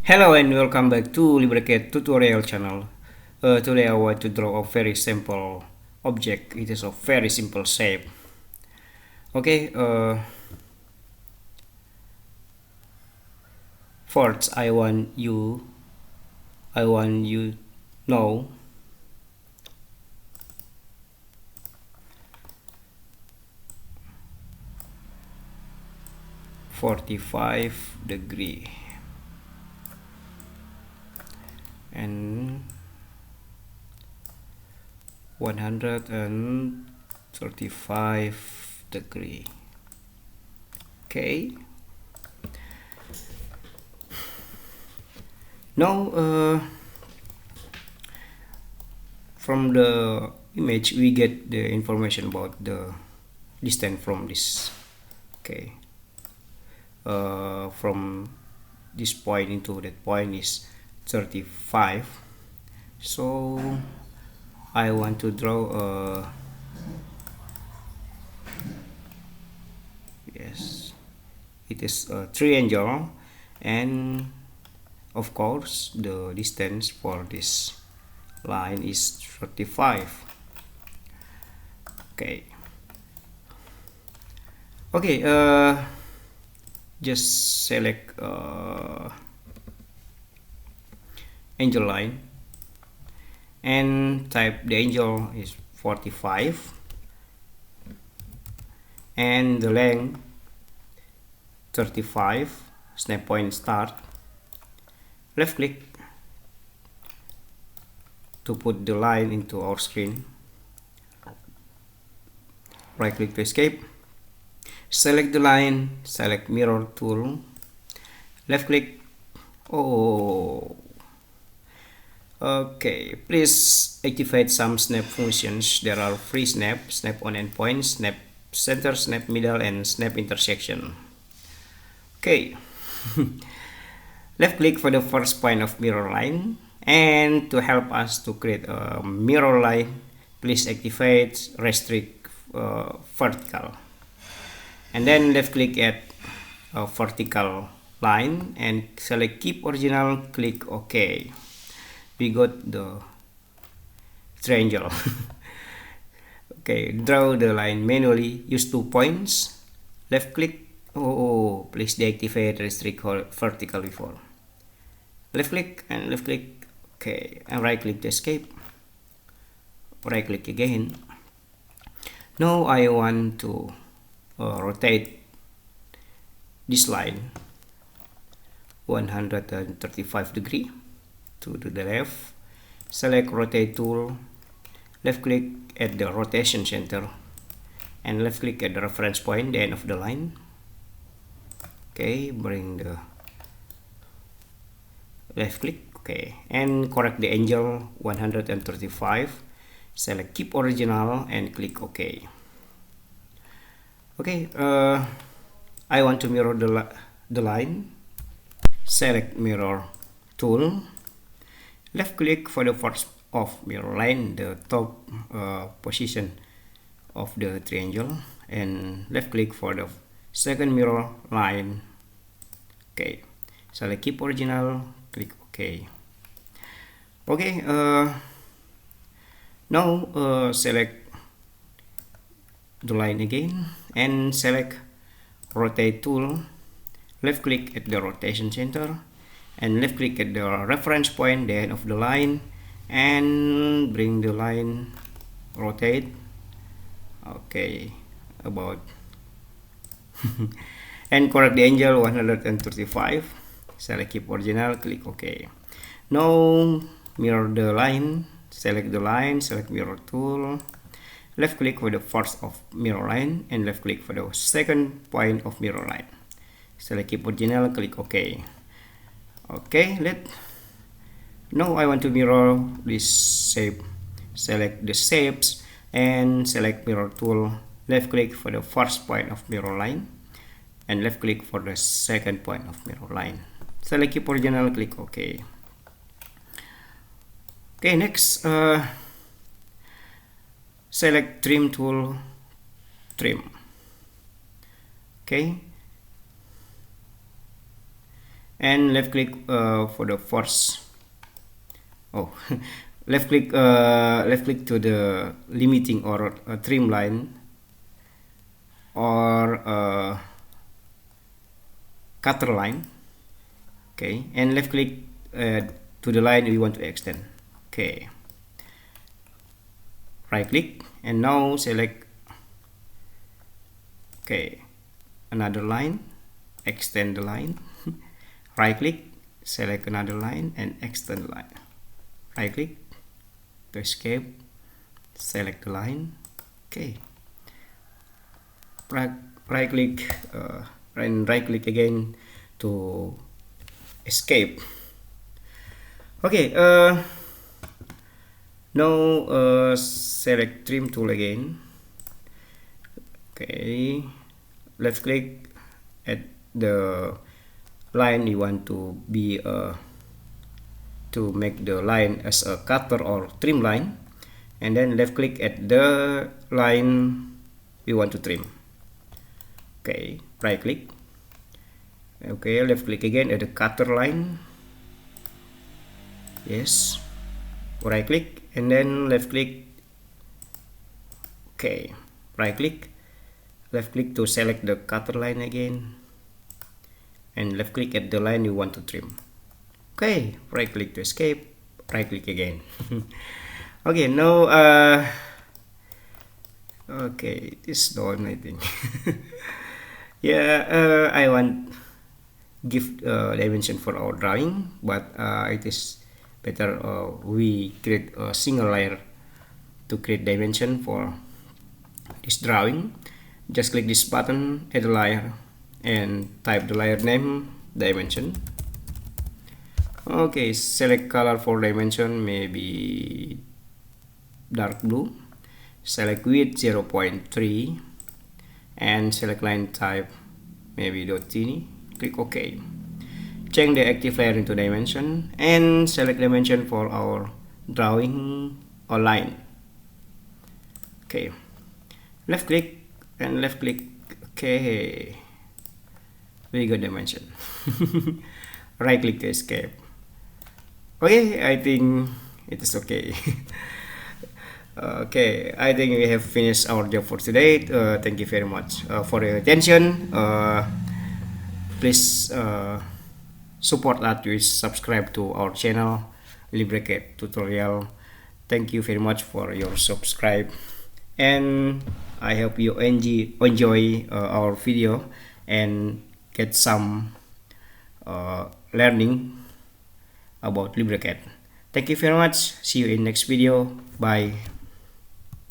Hello and welcome back to LibreCAD tutorial channel. Today I want to draw a very simple object. It is a very simple shape. Okay, first I want you know 45 degree and 135 degree. Okay, now from the image we get the information about the distance from this. Okay, from this point into that point is 35. So I want to draw a it is a triangle, and of course the distance for this line is 35. Okay, just select angle line and type the angle is 45 and the length 35. Snap point start, left click to put the line into our screen, right click to escape, select the line, select mirror tool, left click. Okay, please activate some snap functions. There are free snap on endpoint, snap center, snap middle, and snap intersection. Okay. Left click for the first point of mirror line, and to help us to create a mirror line, please activate restrict vertical, and then left click at a vertical line and select keep original, click OK. We got the triangle. Okay, draw the line manually, use 2 points, left click. Please deactivate restrict vertical before. Left click and left click. Okay, and right click to escape. Right click again. Now I want to rotate this line 135 degree to the left. Select rotate tool, left click at the rotation center, and left click at the reference point, the end of the line. Okay, bring the left click, okay, and correct the angle 135. Select keep original and click OK. Okay, I want to mirror the line. Select mirror tool, left click for the first of mirror line, the top position of the triangle, and left click for the second mirror line. Okay, select keep original, click OK. Okay, now select the line again and select rotate tool, left click at the rotation center, and left click at the reference point, the end of the line, and bring the line, rotate. Okay, about and correct the angle 135. Select keep original, click OK. Now mirror the line, select the line, select mirror tool, left click for the first of mirror line, and left click for the second point of mirror line. Select keep original, click OK. Okay, now I want to mirror this shape. Select the shapes and select mirror tool, left click for the first point of mirror line, and left click for the second point of mirror line. Select keep original, click OK. Okay, next select trim tool, trim. Okay, and left click for the first. Oh, left click to the limiting or trim line or cutter line. Okay, and left click to the line we want to extend. Okay, right click and now select, okay, another line, extend the line. Right click, select another line and extend the line. Right click to escape, select the line. Okay, right click and right click again to escape. Okay, now select trim tool again. Okay, left click at the line you want to be to make the line as a cutter or trim line, and then left click at the line we want to trim. Okay, right click. Okay, left click again at the cutter line. Yes, right click and then left click. Okay, right click, left click to select the cutter line again, and left click at the line you want to trim. Okay, right click to escape, right click again. Okay, now okay, this is done, I think. Yeah, I want give dimension for our drawing, but it is better we create a single layer to create dimension for this drawing. Just click this button, add a layer, and type the layer name, dimension. Okay, select color for dimension, maybe dark blue. Select width 0.3 and select line type, maybe .tiny. Click OK. Change the active layer into dimension and select dimension for our drawing or line. Okay, left click and left click. Okay, very good dimension. Right click to escape. Okay, I think it is okay. Okay, I think we have finished our job for today. Thank you very much for your attention. Please support us with subscribe to our channel LibreCAD tutorial. Thank you very much for your subscribe, and I hope you enjoy our video and get some learning about LibreCAD. Thank you very much. See you in next video. Bye.